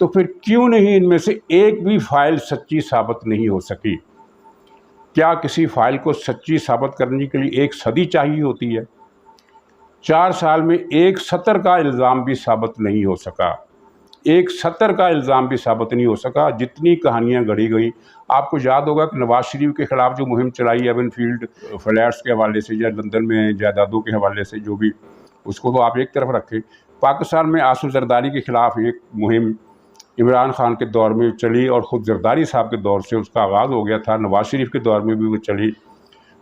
تو پھر کیوں نہیں ان میں سے ایک بھی فائل سچی ثابت نہیں ہو سکی؟ کیا کسی فائل کو سچی ثابت کرنے کے لیے 1 صدی چاہیے ہوتی ہے؟ 4 سال میں 1 سطر کا الزام بھی ثابت نہیں ہو سکا، 1 سطر کا الزام بھی ثابت نہیں ہو سکا، جتنی کہانیاں گڑھی گئیں۔ آپ کو یاد ہوگا کہ نواز شریف کے خلاف جو مہم چلائی ایون فیلڈ فلیٹس کے حوالے سے یا لندن میں جائیدادوں کے حوالے سے، جو بھی، اس کو تو آپ ایک طرف رکھیں۔ پاکستان میں آصف زرداری کے خلاف ایک مہم عمران خان کے دور میں چلی اور خود زرداری صاحب کے دور سے اس کا آغاز ہو گیا تھا، نواز شریف کے دور میں بھی وہ چلی۔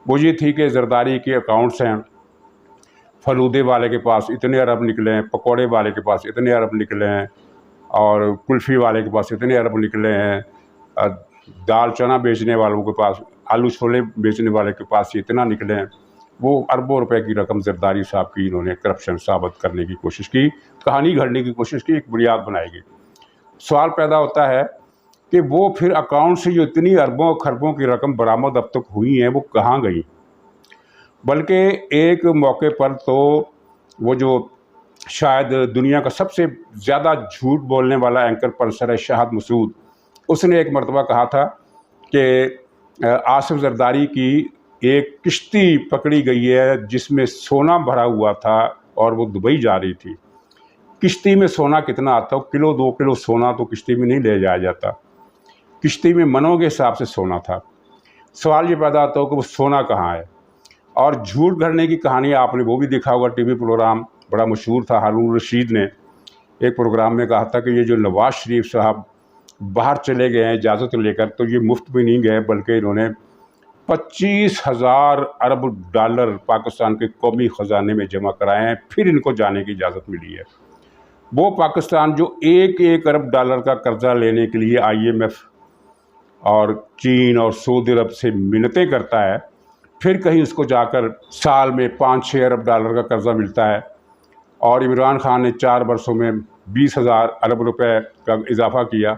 وہ یہ تھی کہ زرداری کے اکاؤنٹس ہیں، فلودے والے کے پاس اتنے ارب نکلے ہیں، پکوڑے والے کے پاس اتنے ارب نکلے ہیں، اور کلفی والے کے پاس اتنے ارب نکلے ہیں، دال چنا بیچنے والوں کے پاس، آلو چھولے بیچنے والے کے پاس اتنا نکلے ہیں۔ وہ اربوں روپے کی رقم زرداری صاحب کی انہوں نے کرپشن ثابت کرنے کی کوشش کی، کہانی گھڑنے کی کوشش کی، ایک بنیاد بنائے گی۔ سوال پیدا ہوتا ہے کہ وہ پھر اکاؤنٹ سے جو اتنی اربوں خربوں کی رقم برآمد اب تک ہوئی ہیں وہ کہاں گئی؟ بلکہ ایک موقع پر تو وہ جو شاید دنیا کا سب سے زیادہ جھوٹ بولنے والا اینکر پرسن ہے شاہد مسعود، اس نے ایک مرتبہ کہا تھا کہ آصف زرداری کی ایک کشتی پکڑی گئی ہے جس میں سونا بھرا ہوا تھا اور وہ دبئی جا رہی تھی۔ کشتی میں سونا کتنا آتا ہو؟ 1-2 کلو سونا تو کشتی میں نہیں لے جایا جاتا، کشتی میں منوں کے حساب سے سونا تھا۔ سوال یہ پیدا ہوتا ہو کہ وہ سونا کہاں ہے؟ اور جھوٹ گھڑنے کی کہانی آپ نے وہ بھی دیکھا ہوگا، ٹی وی پروگرام بڑا مشہور تھا، ہارون رشید نے ایک پروگرام میں کہا تھا کہ یہ جو نواز شریف صاحب باہر چلے گئے ہیں اجازت لے کر، تو یہ مفت میں نہیں گئے بلکہ انہوں نے 25,000 ارب ڈالر پاکستان کے قومی خزانے میں جمع کرائے ہیں، پھر ان کو جانے کی اجازت ملی ہے۔ وہ پاکستان جو 1 ارب ڈالر کا قرضہ لینے کے لیے IMF اور چین اور سعودی عرب سے منتیں کرتا ہے، پھر کہیں اس کو جا کر سال میں 5-6 ارب ڈالر کا قرضہ ملتا ہے، اور عمران خان نے 4 برسوں میں 20,000 ارب روپے کا اضافہ کیا،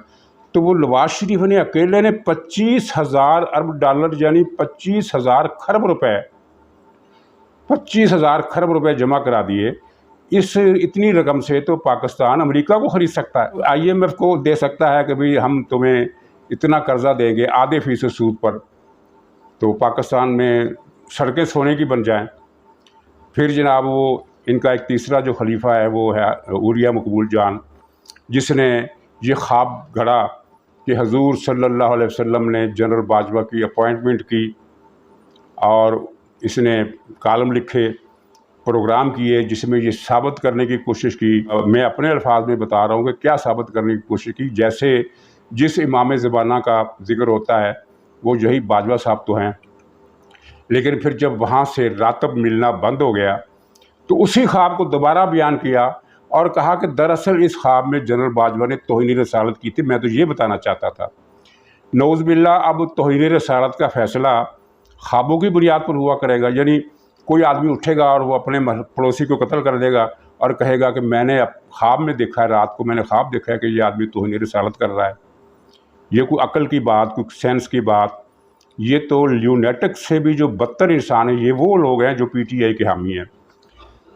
تو وہ نواز شریف نے اکیلے نے 25,000 ارب ڈالر یعنی 25,000 کھرب روپے 25,000 کھرب روپے جمع کرا دیے۔ اس اتنی رقم سے تو پاکستان امریکہ کو خرید سکتا ہے، IMF کو دے سکتا ہے کہ بھئی ہم تمہیں اتنا قرضہ دیں گے 0.5% سود پر، تو پاکستان میں سڑکیں سونے کی بن جائیں۔ پھر جناب وہ ان کا ایک تیسرا جو خلیفہ ہے وہ ہے عوریہ مقبول جان، جس نے یہ خواب گھڑا کہ حضور صلی اللہ علیہ وسلم نے جنرل باجوہ کی اپوائنٹمنٹ کی، اور اس نے کالم لکھے، پروگرام کیے، جس میں یہ ثابت کرنے کی کوشش کی، میں اپنے الفاظ میں بتا رہا ہوں کہ کیا ثابت کرنے کی کوشش کی، جیسے جس امام زمانہ کا ذکر ہوتا ہے وہ یہی باجوہ صاحب تو ہیں، لیکن پھر جب وہاں سے راتب ملنا بند ہو گیا تو اسی خواب کو دوبارہ بیان کیا اور کہا کہ دراصل اس خواب میں جنرل باجوہ نے توہین رسالت کی تھی، میں تو یہ بتانا چاہتا تھا۔ نعوذ باللہ، اب توہین رسالت کا فیصلہ خوابوں کی بنیاد پر ہوا کرے گا، یعنی کوئی آدمی اٹھے گا اور وہ اپنے پڑوسی کو قتل کر دے گا اور کہے گا کہ میں نے خواب میں دیکھا ہے، رات کو میں نے خواب دیکھا ہے کہ یہ آدمی توہین رسالت کر رہا ہے۔ یہ کوئی عقل کی بات، کوئی سینس کی بات؟ یہ تو لیونیٹک سے بھی جو بدتر انسان ہیں، یہ وہ لوگ ہیں جو PTI کے حامی ہیں۔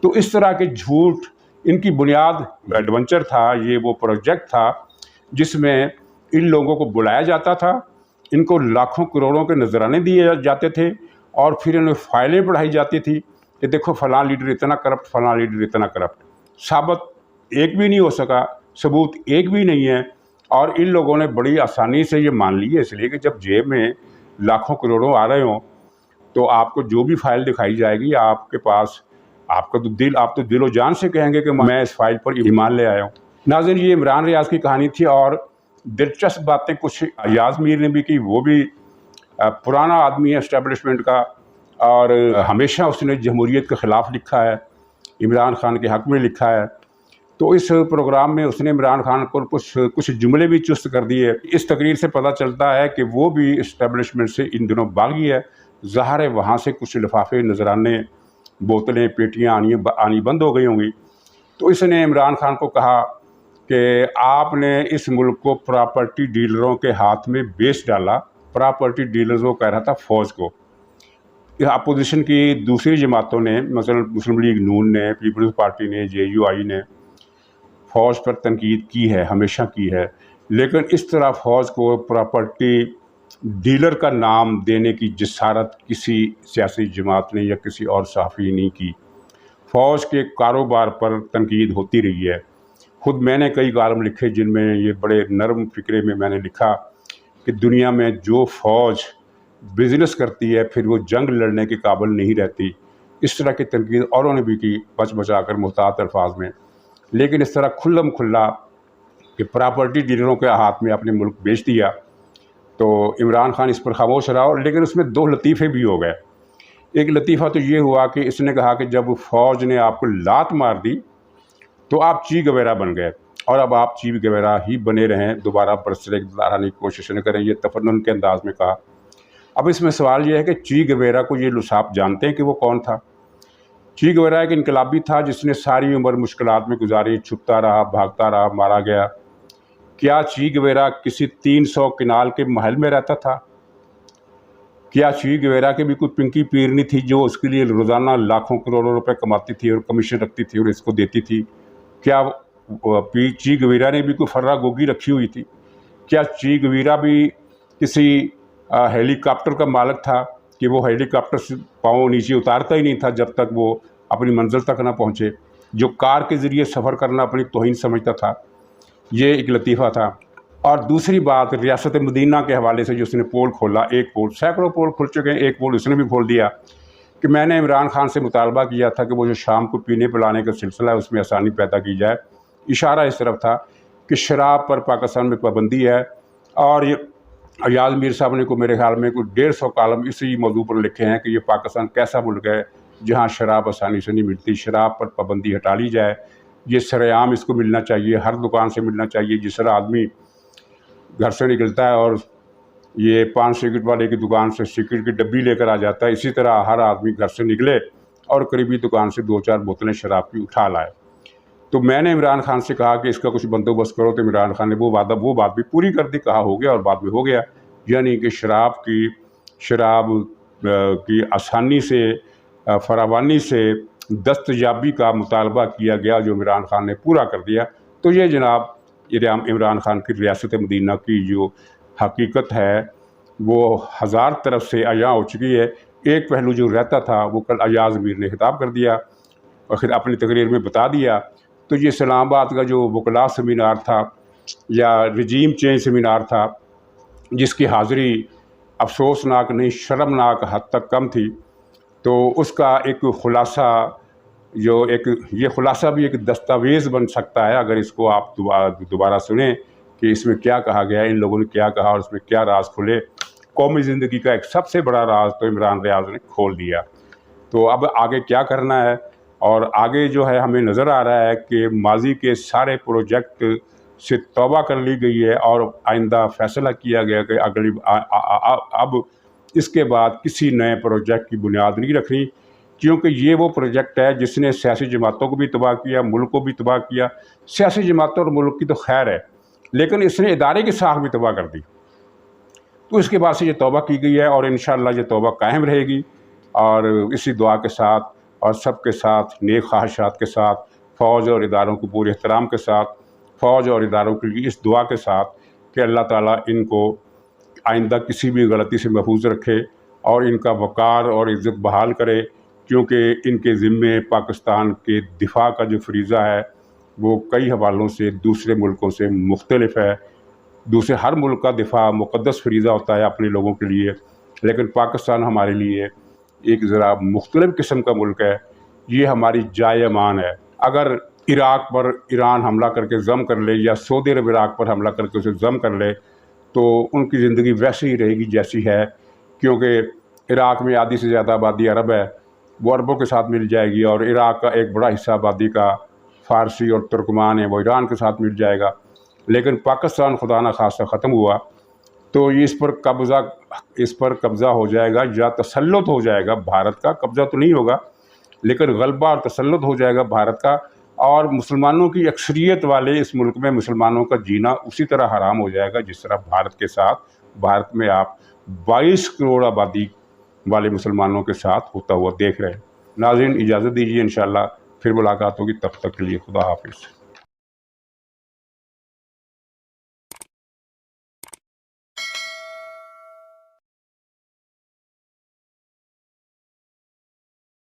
تو اس طرح کے جھوٹ، ان کی بنیاد ایڈونچر تھا، یہ وہ پروجیکٹ تھا جس میں ان لوگوں کو بلایا جاتا تھا، ان کو لاکھوں کروڑوں کے نذرانے دیے جاتے تھے، اور پھر انہیں فائلیں پڑھائی جاتی تھی کہ دیکھو فلاں لیڈر اتنا کرپٹ، فلاں لیڈر اتنا کرپٹ۔ ثابت ایک بھی نہیں ہو سکا، ثبوت ایک بھی نہیں ہے، اور ان لوگوں نے بڑی آسانی سے یہ مان لی ہے، اس لیے کہ جب جیب میں لاکھوں کروڑوں آ رہے ہوں تو آپ کو جو بھی فائل دکھائی جائے گی، آپ کے پاس آپ تو دل و جان سے کہیں گے کہ میں اس فائل پر ایمان لے آیا ہوں۔ ناظرین، یہ عمران ریاض کی کہانی تھی، اور دلچسپ باتیں کچھ ایاز میر نے بھی کی، وہ بھی پرانا آدمی ہے اسٹیبلشمنٹ کا، اور ہمیشہ اس نے جمہوریت کے خلاف لکھا ہے، عمران خان کے حق میں لکھا ہے۔ تو اس پروگرام میں اس نے عمران خان کو کچھ جملے بھی چست کر دیے۔ اس تقریر سے پتہ چلتا ہے کہ وہ بھی اسٹیبلشمنٹ سے ان دنوں باغی ہے، ظاہر ہے وہاں سے کچھ لفافے، نذرانے، بوتلیں، پیٹیاں آنی بند ہو گئی ہوں گی۔ تو اس نے عمران خان کو کہا کہ آپ نے اس ملک کو پراپرٹی ڈیلروں کے ہاتھ میں بیچ ڈالا۔ پراپرٹی ڈیلرز وہ کہہ رہا تھا فوج کو۔ اپوزیشن کی دوسری جماعتوں نے، مثلا مسلم لیگ نون نے، پیپلز پارٹی نے، JUI نے فوج پر تنقید کی ہے، ہمیشہ کی ہے، لیکن اس طرح فوج کو پراپرٹی ڈیلر کا نام دینے کی جسارت کسی سیاسی جماعت نے یا کسی اور صحافی نے نہیں کی۔ فوج کے کاروبار پر تنقید ہوتی رہی ہے۔ خود میں نے کئی کالم لکھے جن میں یہ بڑے نرم فکرے میں نے لکھا کہ دنیا میں جو فوج بزنس کرتی ہے پھر وہ جنگ لڑنے کے قابل نہیں رہتی۔ اس طرح کی تنقید اوروں نے بھی کی، بچ بچا کر محتاط الفاظ میں، لیکن اس طرح کھلم کھلا کہ پراپرٹی ڈیلروں کے ہاتھ میں اپنے ملک بیچ دیا تو عمران خان اس پر خاموش رہا، لیکن اس میں دو لطیفے بھی ہو گئے۔ ایک لطیفہ تو یہ ہوا کہ اس نے کہا کہ جب فوج نے آپ کو لات مار دی تو آپ چی گویرا بن گئے، اور اب آپ چی گویرا ہی بنے رہیں، دوبارہ برسر اقتدار آنے کی کوشش نہ کریں۔ یہ تفنن کے انداز میں کہا۔ اب اس میں سوال یہ ہے کہ چی گویرا کو یہ لوگ جانتے ہیں کہ وہ کون تھا؟ چی گویرا ایک انقلابی تھا جس نے ساری عمر مشکلات میں گزاری، چھپتا رہا، بھاگتا رہا، مارا گیا۔ کیا چی گویرا کسی 300 کنال کے محل میں رہتا تھا؟ کیا چی گویرا کے بھی کوئی پنکی پیرنی تھی جو اس کے لیے روزانہ لاکھوں کروڑوں روپے کماتی تھی اور کمیشن رکھتی تھی اور اس کو دیتی تھی؟ کیا چی گویرا نے بھی کوئی فرہ گوگی رکھی ہوئی تھی؟ کیا چی گویرا بھی کسی ہیلی کاپٹر کا مالک تھا کہ وہ ہیلی کاپٹر سے پاؤں نیچے اتارتا ہی نہیں تھا جب تک وہ اپنی منزل تک نہ پہنچے، جو کار کے ذریعے سفر کرنا اپنی توہین سمجھتا تھا؟ یہ ایک لطیفہ تھا۔ اور دوسری بات ریاست مدینہ کے حوالے سے جو اس نے پول کھولا، ایک پول، سینکڑوں پول کھل چکے ہیں، ایک پول اس نے بھی کھول دیا کہ میں نے عمران خان سے مطالبہ کیا تھا کہ وہ جو شام کو پینے پلانے کا سلسلہ ہے اس میں آسانی پیدا کی جائے۔ اشارہ اس طرف تھا کہ شراب پر پاکستان میں پابندی ہے، اور یہ ایاز میر صاحب نے کو میرے خیال میں کوئی 150 کالم اسی موضوع پر لکھے ہیں کہ یہ پاکستان کیسا ملک ہے جہاں شراب آسانی سے نہیں ملتی۔ شراب پر پابندی ہٹا لی جائے، یہ سر عام اس کو ملنا چاہیے، ہر دکان سے ملنا چاہیے۔ جس طرح آدمی گھر سے نکلتا ہے اور یہ پان سگریٹ والے کی دکان سے سگریٹ کی ڈبی لے کر آ جاتا ہے، اسی طرح ہر آدمی گھر سے نکلے اور قریبی دکان سے 2-4 بوتلیں شراب کی اٹھا لائے۔ تو میں نے عمران خان سے کہا کہ اس کا کچھ بندوبست کرو، تو عمران خان نے وہ بات بھی پوری کر دی، کہا ہو گیا اور بات بھی ہو گیا، یعنی کہ شراب کی آسانی سے، فراوانی سے دستیابی کا مطالبہ کیا گیا جو عمران خان نے پورا کر دیا۔ تو یہ جناب عمران خان کی ریاست مدینہ کی جو حقیقت ہے وہ 1000 طرف سے عیاں ہو چکی ہے۔ ایک پہلو جو رہتا تھا وہ کل ایاز میر نے خطاب کر دیا اور پھر اپنی تقریر میں بتا دیا۔ تو یہ اسلام آباد کا جو وکلاء سیمینار تھا یا رجیم چینج سیمینار تھا جس کی حاضری افسوسناک نہیں شرمناک حد تک کم تھی، تو اس کا ایک خلاصہ یہ خلاصہ بھی ایک دستاویز بن سکتا ہے اگر اس کو آپ دوبارہ سنیں کہ اس میں کیا کہا گیا، ان لوگوں نے کیا کہا اور اس میں کیا راز کھلے۔ قومی زندگی کا ایک سب سے بڑا راز تو عمران ریاض نے کھول دیا۔ تو اب آگے کیا کرنا ہے، اور آگے جو ہے ہمیں نظر آ رہا ہے کہ ماضی کے سارے پروجیکٹ سے توبہ کر لی گئی ہے اور آئندہ فیصلہ کیا گیا کہ اب اس کے بعد کسی نئے پروجیکٹ کی بنیاد نہیں رکھنی، کیونکہ یہ وہ پروجیکٹ ہے جس نے سیاسی جماعتوں کو بھی تباہ کیا، ملک کو بھی تباہ کیا۔ سیاسی جماعتوں اور ملک کی تو خیر ہے، لیکن اس نے ادارے کی ساکھ بھی تباہ کر دی۔ تو اس کے بعد سے یہ توبہ کی گئی ہے اور انشاءاللہ یہ توبہ قائم رہے گی، اور اسی دعا کے ساتھ اور سب کے ساتھ نیک خواہشات کے ساتھ، فوج اور اداروں کو پورے احترام کے ساتھ، فوج اور اداروں کے لیے اس دعا کے ساتھ کہ اللہ تعالیٰ ان کو آئندہ کسی بھی غلطی سے محفوظ رکھے اور ان کا وقار اور عزت بحال کرے، کیونکہ ان کے ذمے پاکستان کے دفاع کا جو فریضہ ہے وہ کئی حوالوں سے دوسرے ملکوں سے مختلف ہے۔ دوسرے ہر ملک کا دفاع مقدس فریضہ ہوتا ہے اپنے لوگوں کے لیے، لیکن پاکستان ہمارے لیے ایک ذرا مختلف قسم کا ملک ہے۔ یہ ہماری جائے امان ہے۔ اگر عراق پر ایران حملہ کر کے ضم کر لے یا سعودی عرب عراق پر حملہ کر کے اسے ضم کر لے تو ان کی زندگی ویسے ہی رہے گی جیسی ہے، کیونکہ عراق میں آدھی سے زیادہ آبادی عرب ہے، وہ عربوں کے ساتھ مل جائے گی، اور عراق کا ایک بڑا حصہ آبادی کا فارسی اور ترکمان ہے، وہ ایران کے ساتھ مل جائے گا۔ لیکن پاکستان خدا نخواستہ ختم ہوا تو یہ اس پر قبضہ ہو جائے گا یا تسلط ہو جائے گا۔ بھارت کا قبضہ تو نہیں ہوگا لیکن غلبہ اور تسلط ہو جائے گا بھارت کا، اور مسلمانوں کی اکثریت والے اس ملک میں مسلمانوں کا جینا اسی طرح حرام ہو جائے گا جس طرح بھارت کے ساتھ، بھارت میں آپ 22 کروڑ آبادی والے مسلمانوں کے ساتھ ہوتا ہوا دیکھ رہے ہیں۔ ناظرین اجازت دیجیے، انشاءاللہ پھر ملاقات ہوگی، تب تک کے لیے خدا حافظ۔